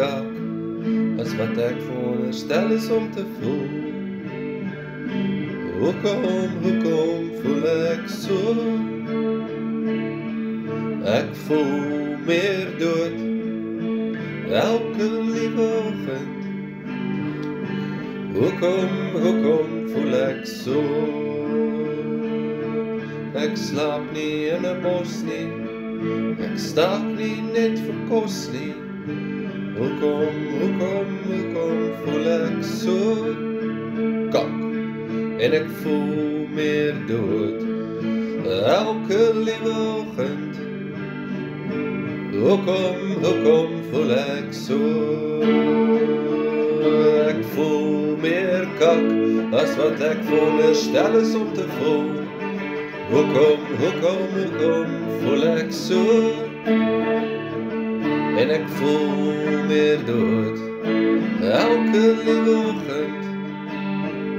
kak as wat ek veronderstel is om te voel. Hoekom voel ek so? Ek voel meer dood elke liewe oggend. Hoekom voel ek so? Ek slaap nie in 'n bos nie, ek staak nie net vir kos nie. Hoekom voel ek so? Kak, en ek voel meer dood elke liewe oggend. Hoekom voel ek so? Ek voel meer kak as wat ek veronderstel is om te voel. Hoekom voel ek so? En ek voel meer dood elke liewe oggend.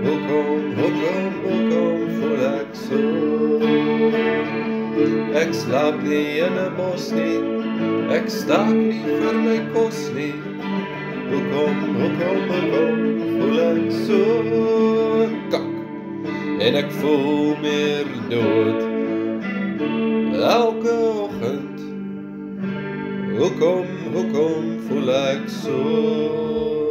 Hoekom voel ek so? Ek slaap nie in 'n bos nie, ek staak nie vir my kos nie. Hoekom voel ek so? Kak, en ek voel meer dood elke oggend. Hoekom voel ek so?